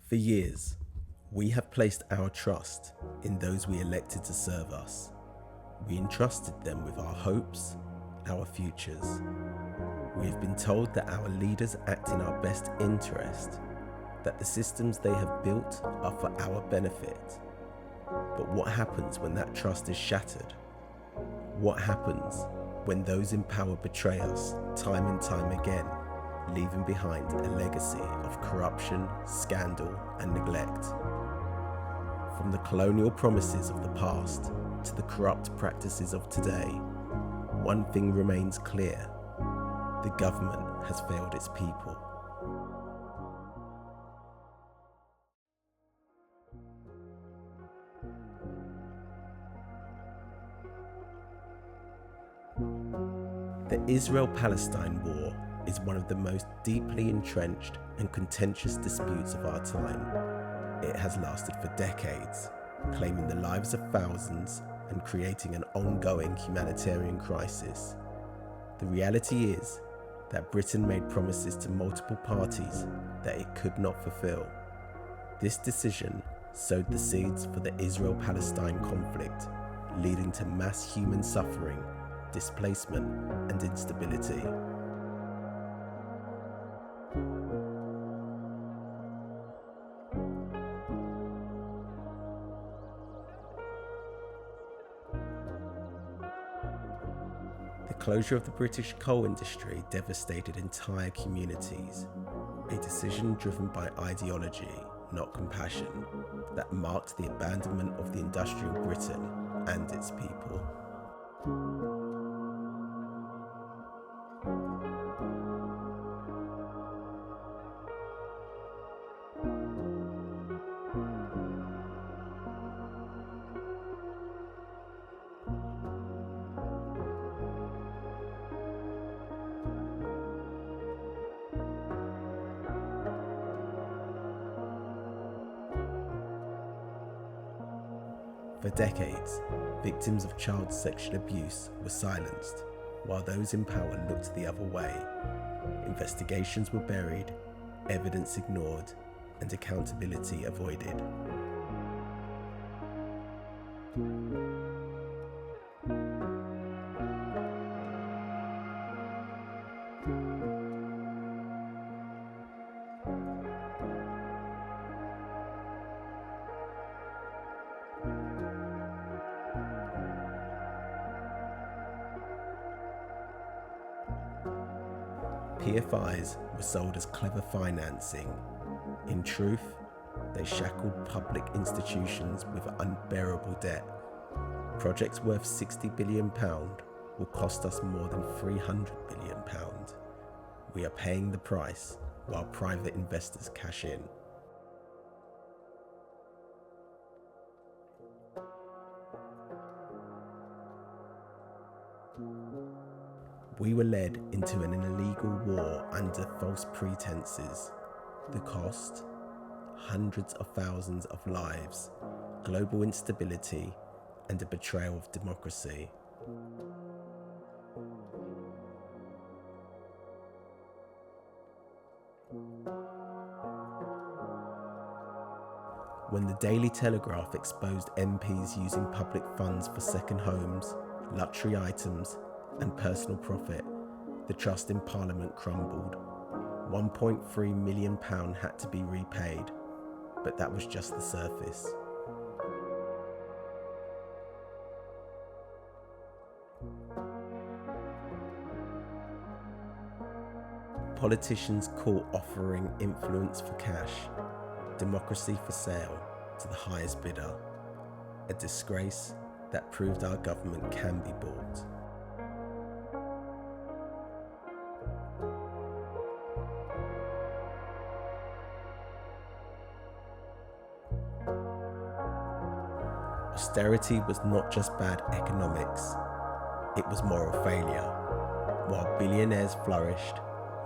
For years, we have placed our trust in those we elected to serve us. We entrusted them with our hopes, our futures. We have been told that our leaders act in our best interest, that the systems they have built are for our benefit. But what happens when that trust is shattered? What happens when those in power betray us time and time again, leaving behind a legacy of corruption, scandal, and neglect? From the colonial promises of the past to the corrupt practices of today, one thing remains clear: the government has failed its people. The Israel-Palestine War is one of the most deeply entrenched and contentious disputes of our time. It has lasted for decades, claiming the lives of thousands and creating an ongoing humanitarian crisis. The reality is that Britain made promises to multiple parties that it could not fulfill. This decision sowed the seeds for the Israel-Palestine conflict, leading to mass human suffering, displacement, and instability. The closure of the British coal industry devastated entire communities, a decision driven by ideology, not compassion, that marked the abandonment of the industrial Britain and its people. For decades, victims of child sexual abuse were silenced, while those in power looked the other way. Investigations were buried, evidence ignored, and accountability avoided. PFIs were sold as clever financing. In truth, they shackled public institutions with unbearable debt. Projects worth £60 billion will cost us more than £300 billion. We are paying the price while private investors cash in. We were led into an illegal war under false pretenses. The cost? Hundreds of thousands of lives, global instability, and a betrayal of democracy. When the Daily Telegraph exposed MPs using public funds for second homes, luxury items, and personal profit, the trust in Parliament crumbled. £1.3 million had to be repaid, but that was just the surface. Politicians caught offering influence for cash, democracy for sale to the highest bidder, a disgrace that proved our government can be bought. Austerity was not just bad economics, it was moral failure. While billionaires flourished,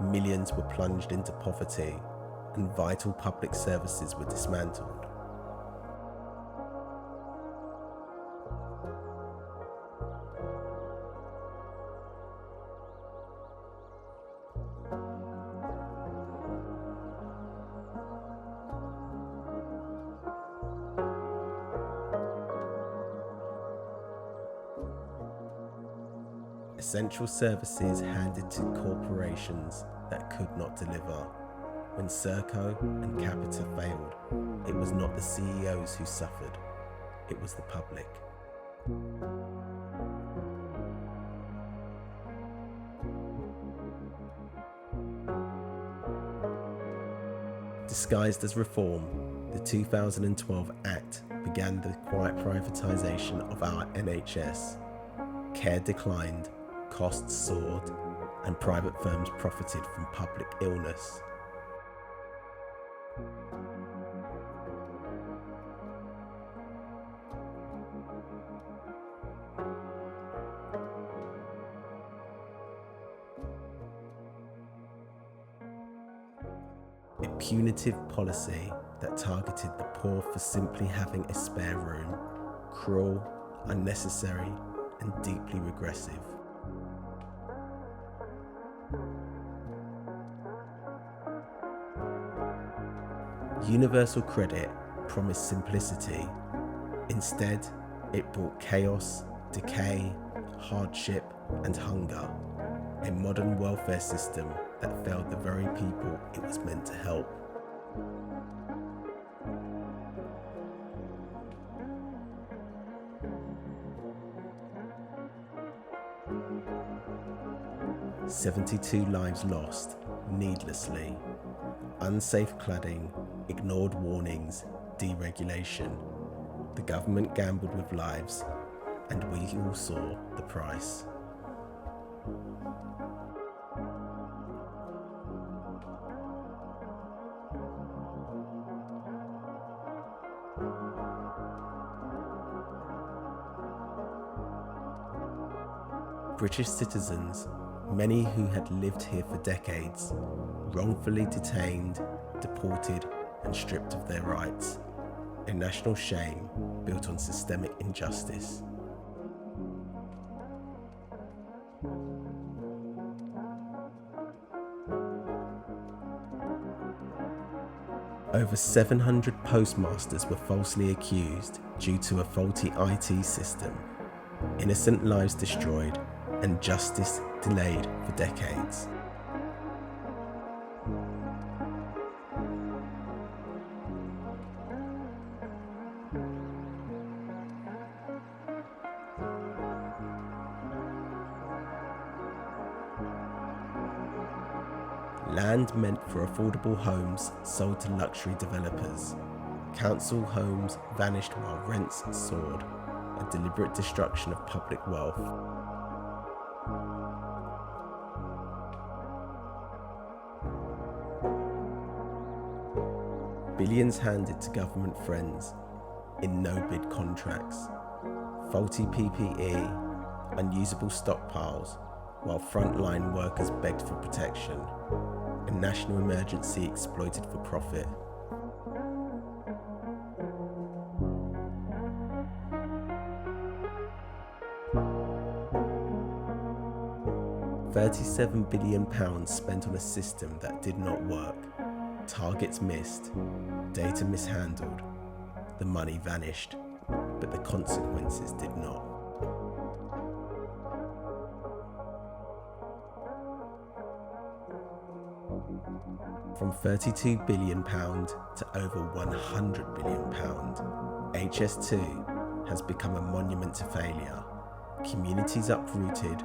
millions were plunged into poverty, and vital public services were dismantled. essential services handed to corporations that could not deliver. When Serco and Capita failed, it was not the CEOs who suffered, it was the public. Disguised as reform, the 2012 Act began the quiet privatisation of our NHS. Care declined, costs soared, and private firms profited from public illness. A punitive policy that targeted the poor for simply having a spare room, cruel, unnecessary, and deeply regressive. Universal credit promised simplicity. Instead, it brought chaos, decay, hardship, and hunger. A modern welfare system that failed the very people it was meant to help. "72 lives lost, needlessly. Unsafe cladding, ignored warnings, deregulation. The government gambled with lives, and we all saw the price." British citizens, many who had lived here for decades, wrongfully detained, deported, and stripped of their rights. A national shame built on systemic injustice. Over 700 postmasters were falsely accused due to a faulty IT system, innocent lives destroyed, and justice delayed for decades. Land meant for affordable homes sold to luxury developers. Council homes vanished while rents soared, a deliberate destruction of public wealth. Billions handed to government friends in no-bid contracts. Faulty PPE, unusable stockpiles, while frontline workers begged for protection. A national emergency exploited for profit. £37 billion spent on a system that did not work. Targets missed, data mishandled, the money vanished, but the consequences did not. From £32 billion to over £100 billion, HS2 has become a monument to failure. Communities uprooted,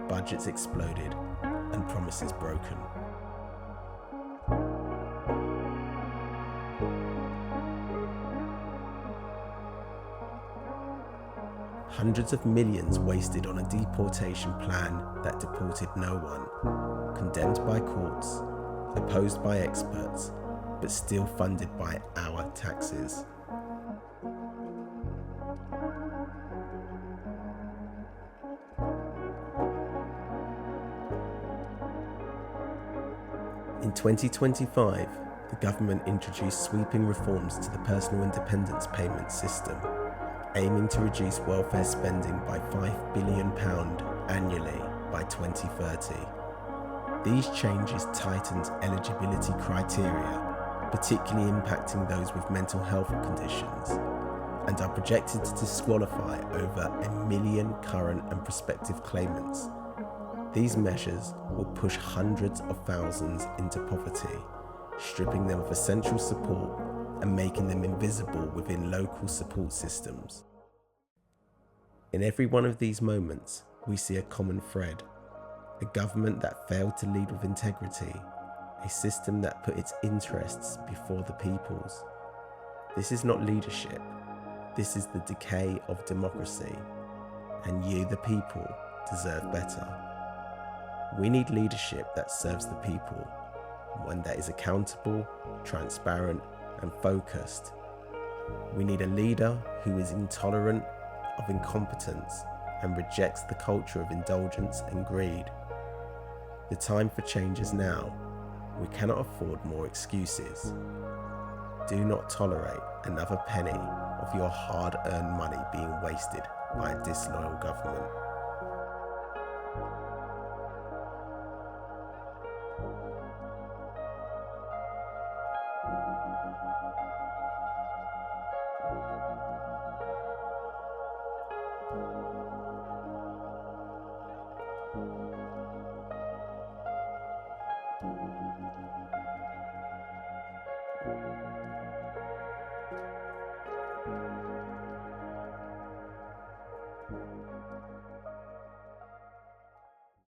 budgets exploded, and promises broken. Hundreds of millions wasted on a deportation plan that deported no one, condemned by courts, opposed by experts, but still funded by our taxes. In 2025, the government introduced sweeping reforms to the personal independence payment system, aiming to reduce welfare spending by £5 billion annually by 2030. These changes tightened eligibility criteria, particularly impacting those with mental health conditions, and are projected to disqualify over 1 million current and prospective claimants, These measures will push hundreds of thousands into poverty, stripping them of essential support and making them invisible within local support systems. In every one of these moments, we see a common thread: a government that failed to lead with integrity, a system that put its interests before the people's. This is not leadership, this is the decay of democracy, and you, the people, deserve better. We need leadership that serves the people, one that is accountable, transparent, and focused. We need a leader who is intolerant of incompetence and rejects the culture of indulgence and greed. The time for change is now. We cannot afford more excuses. Do not tolerate another penny of your hard-earned money being wasted by a disloyal government.